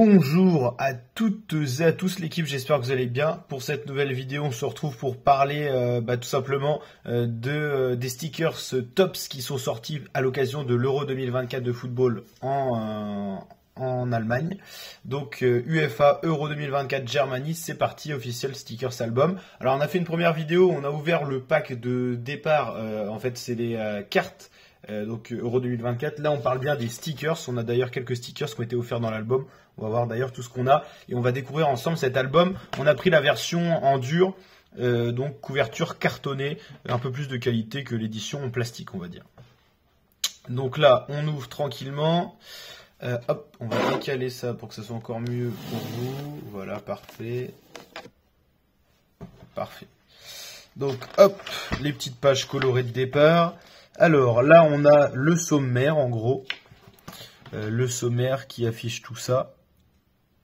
Bonjour à toutes et à tous l'équipe, j'espère que vous allez bien. Pour cette nouvelle vidéo, on se retrouve pour parler tout simplement des stickers Tops qui sont sortis à l'occasion de l'Euro 2024 de football en Allemagne. Donc UEFA Euro 2024 Germany, c'est parti, officiel stickers album. Alors on a fait une première vidéo, on a ouvert le pack de départ, en fait c'est les cartes. Donc Euro 2024, là on parle bien des stickers, on a d'ailleurs quelques stickers qui ont été offerts dans l'album, on va voir d'ailleurs tout ce qu'on a et on va découvrir ensemble cet album. On a pris la version en dur, donc couverture cartonnée, un peu plus de qualité que l'édition en plastique on va dire. Donc là on ouvre tranquillement, hop, on va décaler ça pour que ce soit encore mieux pour vous, voilà parfait, parfait. Donc hop, les petites pages colorées de départ. Alors là on a le sommaire en gros, le sommaire qui affiche tout ça,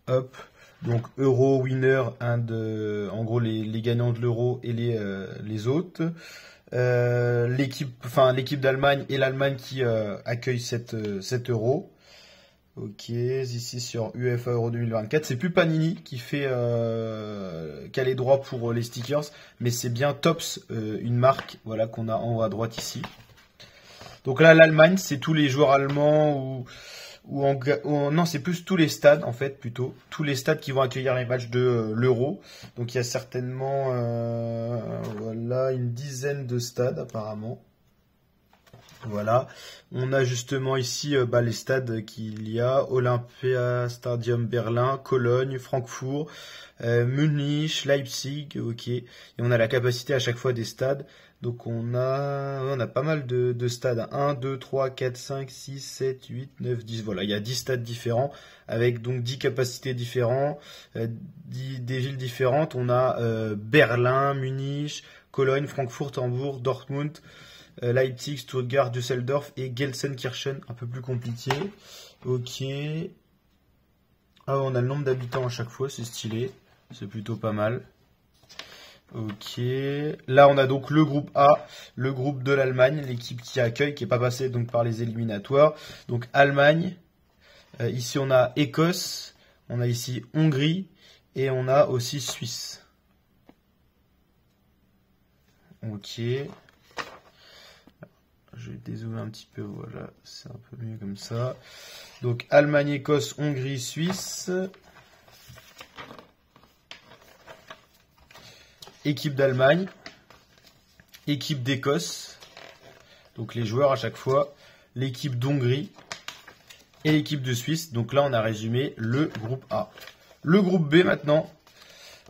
hop, donc Euro, winner, en gros les gagnants de l'Euro et les autres, l'équipe d'Allemagne et l'Allemagne qui accueille cet Euro. Ok, ici sur UEFA Euro 2024, c'est plus Panini qui fait qui a les droits pour les stickers, mais c'est bien Tops, une marque, voilà qu'on a en haut à droite ici. Donc là, l'Allemagne, c'est tous les joueurs allemands non, c'est plus tous les stades en fait plutôt, tous les stades qui vont accueillir les matchs de l'Euro. Donc il y a certainement voilà une dizaine de stades apparemment. Voilà, on a justement ici les stades qu'il y a, Olympia Stadium Berlin, Cologne, Francfort, Munich, Leipzig, ok. Et on a la capacité à chaque fois des stades. Donc on a pas mal de stades. 1, 2, 3, 4, 5, 6, 7, 8, 9, 10. Voilà, il y a 10 stades différents avec donc 10 capacités différentes, des villes différentes. On a Berlin, Munich, Cologne, Francfort, Hambourg, Dortmund, Leipzig, Stuttgart, Düsseldorf et Gelsenkirchen, un peu plus compliqué. Ok. Ah, on a le nombre d'habitants à chaque fois, c'est stylé. C'est plutôt pas mal. Ok. Là, on a donc le groupe A, le groupe de l'Allemagne, l'équipe qui accueille, qui n'est pas passée donc par les éliminatoires. Donc Allemagne. Ici, on a Écosse. On a ici Hongrie. Et on a aussi Suisse. Ok. Je vais dézoomer un petit peu, voilà, c'est un peu mieux comme ça. Donc Allemagne, Écosse, Hongrie, Suisse. Équipe d'Allemagne. Équipe d'Écosse. Donc les joueurs à chaque fois. L'équipe d'Hongrie. Et l'équipe de Suisse. Donc là on a résumé le groupe A. Le groupe B maintenant.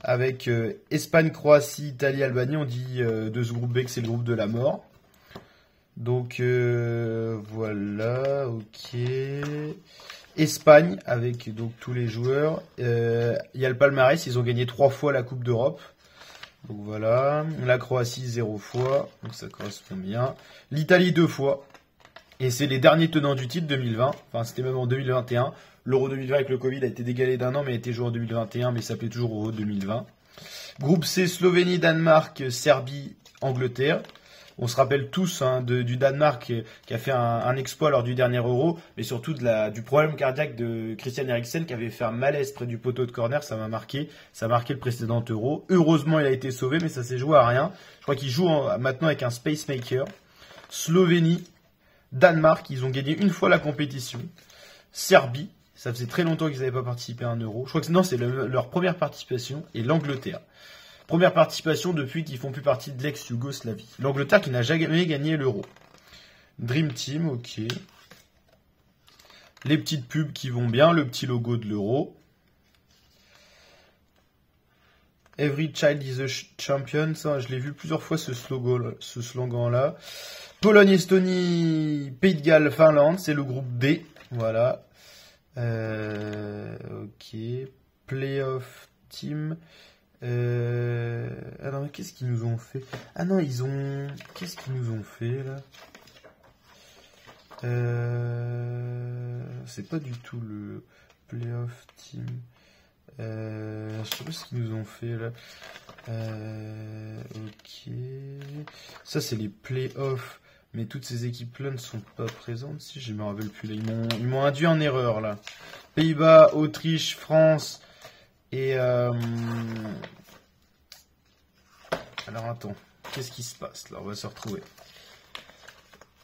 Avec Espagne, Croatie, Italie, Albanie. On dit de ce groupe B que c'est le groupe de la mort. Donc voilà, ok. Espagne avec donc tous les joueurs. Il y a le palmarès, ils ont gagné 3 fois la Coupe d'Europe. Donc voilà. La Croatie 0 fois, donc ça correspond bien. L'Italie 2 fois. Et c'est les derniers tenants du titre 2020. Enfin c'était même en 2021. L'Euro 2020 avec le Covid a été décalé d'un an, mais a été joué en 2021, mais s'appelait toujours Euro 2020. Groupe C, Slovénie, Danemark, Serbie, Angleterre. On se rappelle tous du Danemark qui a fait un exploit lors du dernier Euro, mais surtout du problème cardiaque de Christian Eriksen qui avait fait un malaise près du poteau de corner, ça m'a marqué. Ça a marqué le précédent Euro. Heureusement, il a été sauvé, mais ça s'est joué à rien. Je crois qu'il joue maintenant avec un Spacemaker. Slovénie, Danemark, ils ont gagné une fois la compétition. Serbie, ça faisait très longtemps qu'ils n'avaient pas participé à un Euro. Je crois que non, c'est leur première participation. Et l'Angleterre. Première participation depuis qu'ils font plus partie de l'ex-Yougoslavie. L'Angleterre qui n'a jamais gagné l'Euro. Dream Team, ok. Les petites pubs qui vont bien, le petit logo de l'Euro. Every child is a champion, ça je l'ai vu plusieurs fois ce slogan-là. Pologne, Estonie, Pays de Galles, Finlande, c'est le groupe D. Voilà. Ok. Playoff Team. Alors qu'est-ce qu'ils nous ont fait? Ah non, qu'est-ce qu'ils nous ont fait là? C'est pas du tout le playoff team. Je sais pas ce qu'ils nous ont fait là. Ok. Ça c'est les playoffs Mais toutes ces équipes-là ne sont pas présentes. Si, je me rappelle plus. Là, ils m'ont induit en erreur, là. Pays-Bas, Autriche, France et... Alors, attends. Qu'est-ce qui se passe, là? On va se retrouver.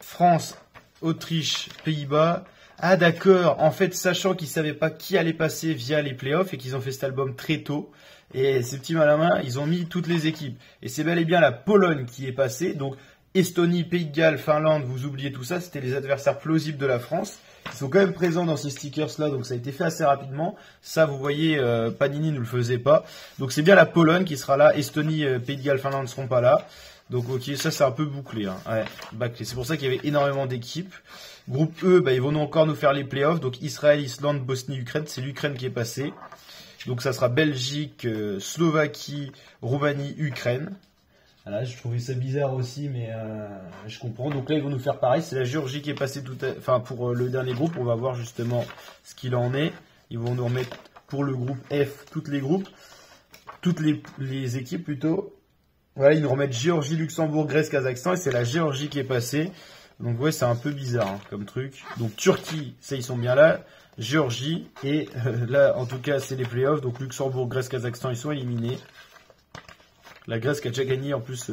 France, Autriche, Pays-Bas. Ah, d'accord. En fait, sachant qu'ils ne savaient pas qui allait passer via les playoffs et qu'ils ont fait cet album très tôt. Et ces petits malamins, ils ont mis toutes les équipes. Et c'est bel et bien la Pologne qui est passée. Donc, Estonie, Pays de Galles, Finlande, vous oubliez tout ça, c'était les adversaires plausibles de la France. Ils sont quand même présents dans ces stickers-là, donc ça a été fait assez rapidement. Ça, vous voyez, Panini ne le faisait pas. Donc c'est bien la Pologne qui sera là. Estonie, Pays de Galles, Finlande ne seront pas là. Donc ok, ça c'est un peu bouclé. Hein. Ouais, bâclé. C'est pour ça qu'il y avait énormément d'équipes. Groupe E, bah, ils vont encore nous faire les playoffs. Donc Israël, Islande, Bosnie, Ukraine. C'est l'Ukraine qui est passée. Donc ça sera Belgique, Slovaquie, Roumanie, Ukraine. Voilà, je trouvais ça bizarre aussi, mais je comprends. Donc là, ils vont nous faire pareil. C'est la Géorgie qui est passée pour le dernier groupe. On va voir justement ce qu'il en est. Ils vont nous remettre pour le groupe F toutes les équipes plutôt. Voilà, ils nous remettent Géorgie, Luxembourg, Grèce, Kazakhstan. Et c'est la Géorgie qui est passée. Donc ouais, c'est un peu bizarre hein, comme truc. Donc Turquie, ça ils sont bien là. Géorgie. Et là, en tout cas, c'est les playoffs. Donc Luxembourg, Grèce, Kazakhstan, ils sont éliminés. La Grèce qui a déjà gagné en plus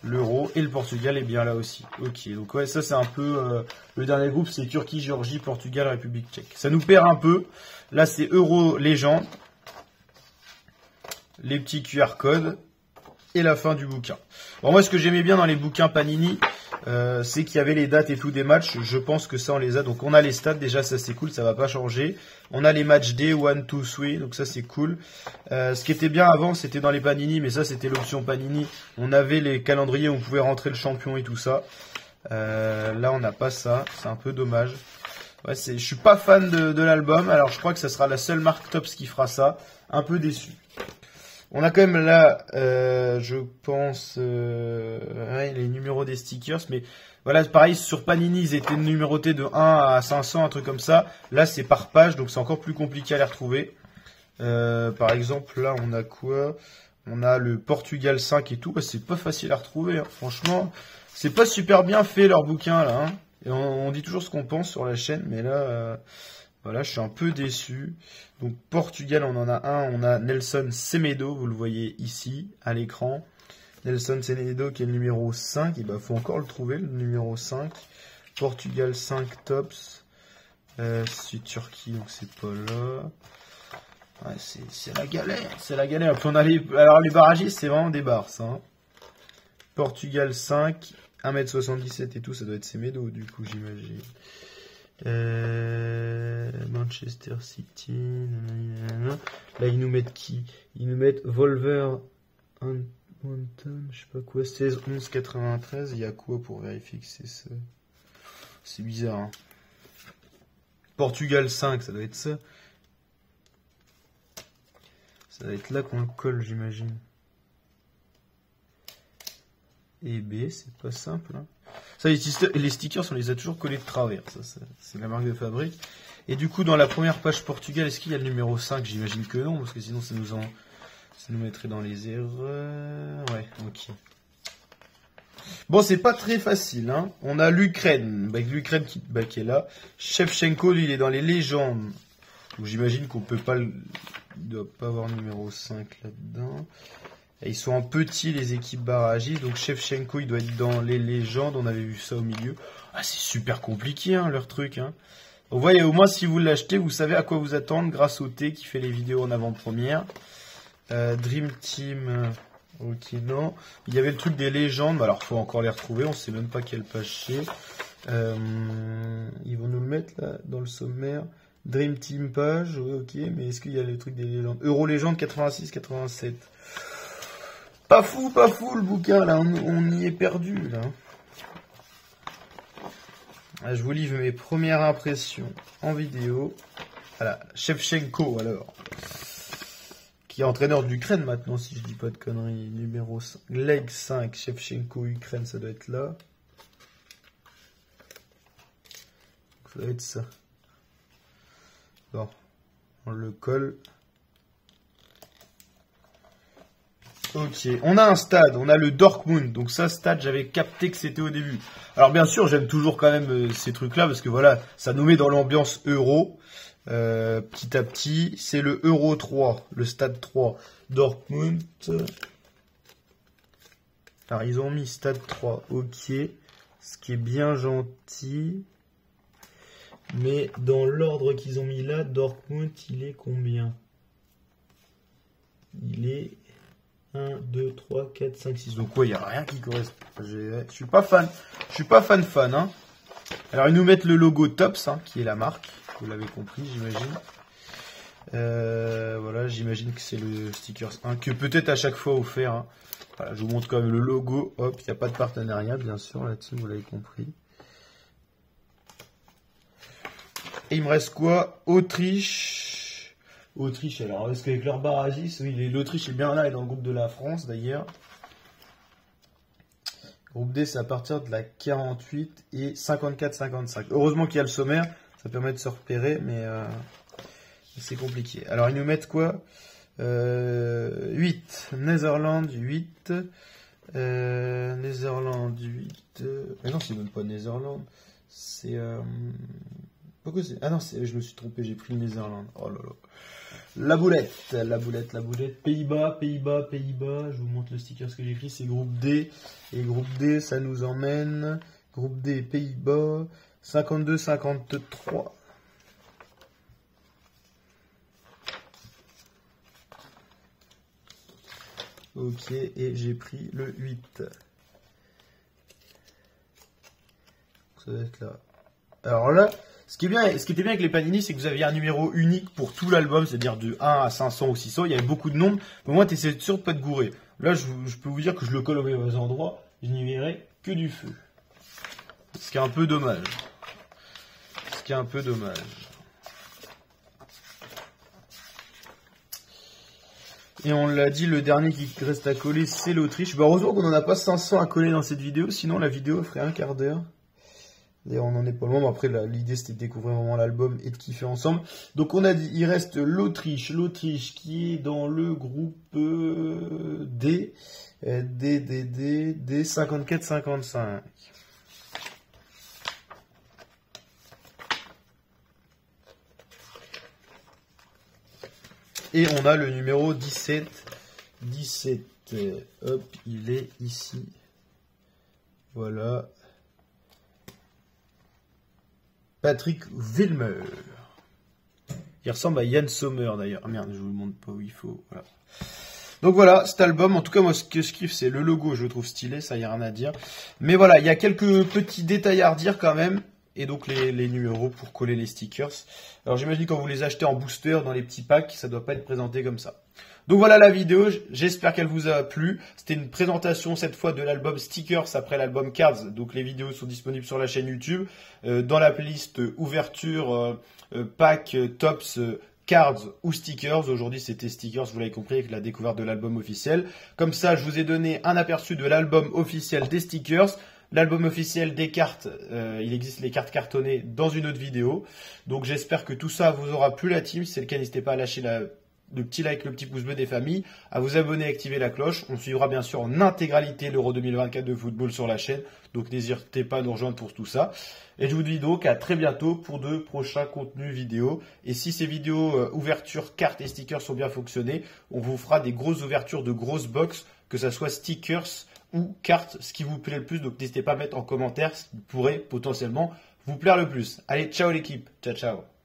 l'Euro. Et le Portugal est bien là aussi. Ok, donc ouais, ça c'est un peu... le dernier groupe, c'est Turquie, Géorgie, Portugal, République tchèque. Ça nous perd un peu. Là, c'est Euro Légende. Les petits QR codes. Et la fin du bouquin. Bon, moi, ce que j'aimais bien dans les bouquins Panini, c'est qu'il y avait les dates et tout des matchs. Je pense que ça, on les a. Donc, on a les stats. Déjà, ça, c'est cool. Ça va pas changer. On a les matchs D, 1, 2, 3. Donc, ça, c'est cool. Ce qui était bien avant, c'était dans les Panini. Mais ça, c'était l'option Panini. On avait les calendriers où on pouvait rentrer le champion et tout ça. Là, on n'a pas ça. C'est un peu dommage. Ouais, je suis pas fan de l'album. Alors, je crois que ça sera la seule marque Topps qui fera ça. Un peu déçu. On a quand même là, je pense, les numéros des stickers, mais voilà, pareil, sur Panini, ils étaient numérotés de 1 à 500, un truc comme ça. Là, c'est par page, donc c'est encore plus compliqué à les retrouver. Par exemple, là, on a quoi? On a le Portugal 5 et tout. Bah, c'est pas facile à retrouver, hein. Franchement, c'est pas super bien fait, leur bouquin, là. Hein. Et on dit toujours ce qu'on pense sur la chaîne, mais là... Voilà, je suis un peu déçu. Donc, Portugal, on en a un. On a Nelson Semedo, vous le voyez ici, à l'écran. Nelson Semedo qui est le numéro 5. Et bah, faut encore le trouver, le numéro 5. Portugal 5 Topps. C'est Turquie, donc c'est pas là. Ouais, c'est la galère, c'est la galère. Puis on a alors, les barragistes, c'est vraiment des bars, ça. Hein. Portugal 5, 1m77 et tout, ça doit être Semedo, du coup, j'imagine. Manchester City. Nanana. Là, ils nous mettent qui? Ils nous mettent Wolverhampton, je sais pas quoi, 16, 11, 93. Il y a quoi pour vérifier que c'est ça? C'est bizarre. Hein. Portugal 5, ça doit être ça. Ça doit être là qu'on le colle, j'imagine. Et B, c'est pas simple. Hein. Ça, les stickers, on les a toujours collés de travers. Ça, c'est la marque de fabrique. Et du coup, dans la première page Portugal, est-ce qu'il y a le numéro 5? J'imagine que non, parce que sinon, ça nous mettrait dans les erreurs. Ouais, ok. Bon, c'est pas très facile. Hein. On a l'Ukraine. L'Ukraine qui est là. Shevchenko, lui, il est dans les légendes. Donc, j'imagine qu'on peut pas... Il doit pas avoir numéro 5 là-dedans. Et ils sont en petit, les équipes barragistes. Donc Shevchenko, il doit être dans les légendes. On avait vu ça au milieu. Ah, c'est super compliqué, hein, leur truc. Hein. Vous voyez, au moins, si vous l'achetez, vous savez à quoi vous attendre grâce au T qui fait les vidéos en avant-première. Dream Team. Ok, non. Il y avait le truc des légendes. Alors, il faut encore les retrouver. On ne sait même pas quelle page c'est. Ils vont nous le mettre là, dans le sommaire. Dream Team page. Ok, mais est-ce qu'il y a le truc des légendes? Euro Légende 86-87. Pas fou le bouquin, là, on y est perdu, là. Ah, je vous livre mes premières impressions en vidéo. Voilà, Shevchenko, alors. Qui est entraîneur d'Ukraine maintenant, si je dis pas de conneries. Numéro 5, Leg 5, Shevchenko, Ukraine, ça doit être là. Ça doit être ça. Bon, on le colle. Ok, on a un stade, on a le Dortmund. Donc ça, stade, j'avais capté que c'était au début. Alors bien sûr, j'aime toujours quand même ces trucs-là parce que voilà, ça nous met dans l'ambiance euro. Petit à petit, c'est le Euro 3, le stade 3, Dortmund. Alors ils ont mis stade 3, ok, ce qui est bien gentil. Mais dans l'ordre qu'ils ont mis là, Dortmund, il est combien? Il est 1, 2, 3, 4, 5, 6. Donc ouais, il n'y a rien qui correspond. Je suis pas fan. Je suis pas fan, hein. Alors ils nous mettent le logo Tops, hein, qui est la marque. Vous l'avez compris, j'imagine. Voilà, j'imagine que c'est le stickers 1 que peut-être à chaque fois offert. Hein. Voilà, je vous montre quand même le logo. Hop, il n'y a pas de partenariat, bien sûr, là-dessus, vous l'avez compris. Et il me reste quoi? Autriche. Autriche, alors, est-ce qu'avec leur Barasis, oui, l'Autriche est bien là, et dans le groupe de la France, d'ailleurs. Groupe D, c'est à partir de la 48 et 54-55. Heureusement qu'il y a le sommaire, ça permet de se repérer, mais c'est compliqué. Alors, ils nous mettent quoi? 8. Netherlands, 8. Netherlands, 8. Mais non, c'est même pas Netherlands. C'est... Pourquoi c'est... Ah non, je me suis trompé, j'ai pris le Netherlands. Oh là là. La boulette. Pays-Bas. Je vous montre le sticker, ce que j'ai écrit, c'est groupe D. Et groupe D, ça nous emmène... Groupe D, Pays-Bas, 52-53. Ok, et j'ai pris le 8. Ça doit être là. Alors là, ce qui était bien avec les Panini, c'est que vous aviez un numéro unique pour tout l'album, c'est-à-dire de 1 à 500 ou 600. Il y avait beaucoup de nombres, mais moi, tu essaies sûr de ne pas te gourer. Là, je peux vous dire que je le colle au mauvais endroit, je n'y verrai que du feu. Ce qui est un peu dommage. Et on l'a dit, le dernier qui reste à coller, c'est l'Autriche. Bah, heureusement qu'on n'en a pas 500 à coller dans cette vidéo, sinon la vidéo ferait un quart d'heure. D'ailleurs, on n'en est pas loin, mais après, l'idée, c'était de découvrir vraiment l'album et de kiffer ensemble. Donc, on a dit, il reste l'Autriche qui est dans le groupe D, D 54-55. Et on a le numéro 17. 17. Hop, il est ici. Voilà. Patrick Wilmer. Il ressemble à Yann Sommer d'ailleurs. Ah merde, je vous le montre pas où il faut. Voilà. Donc voilà, cet album, en tout cas moi ce que je kiffe c'est le logo, je le trouve stylé, ça y a rien à dire. Mais voilà, il y a quelques petits détails à redire quand même. Et donc les numéros pour coller les stickers. Alors j'imagine quand vous les achetez en booster dans les petits packs, ça ne doit pas être présenté comme ça. Donc voilà la vidéo, j'espère qu'elle vous a plu. C'était une présentation cette fois de l'album Stickers après l'album Cards. Donc les vidéos sont disponibles sur la chaîne YouTube. Dans la playlist ouverture, pack, tops, cards ou stickers. Aujourd'hui c'était stickers, vous l'avez compris, avec la découverte de l'album officiel. Comme ça je vous ai donné un aperçu de l'album officiel des stickers. L'album officiel des cartes, il existe les cartes cartonnées dans une autre vidéo. Donc j'espère que tout ça vous aura plu la team. Si c'est le cas, n'hésitez pas à lâcher le petit like, le petit pouce bleu des familles, à vous abonner, activer la cloche. On suivra bien sûr en intégralité l'Euro 2024 de football sur la chaîne. Donc n'hésitez pas à nous rejoindre pour tout ça. Et je vous dis donc à très bientôt pour de prochains contenus vidéo. Et si ces vidéos ouverture, cartes et stickers sont bien fonctionnées, on vous fera des grosses ouvertures de grosses box, que ça soit stickers ou cartes, ce qui vous plaît le plus. Donc n'hésitez pas à mettre en commentaire ce qui pourrait potentiellement vous plaire le plus. Allez, ciao l'équipe, ciao ciao.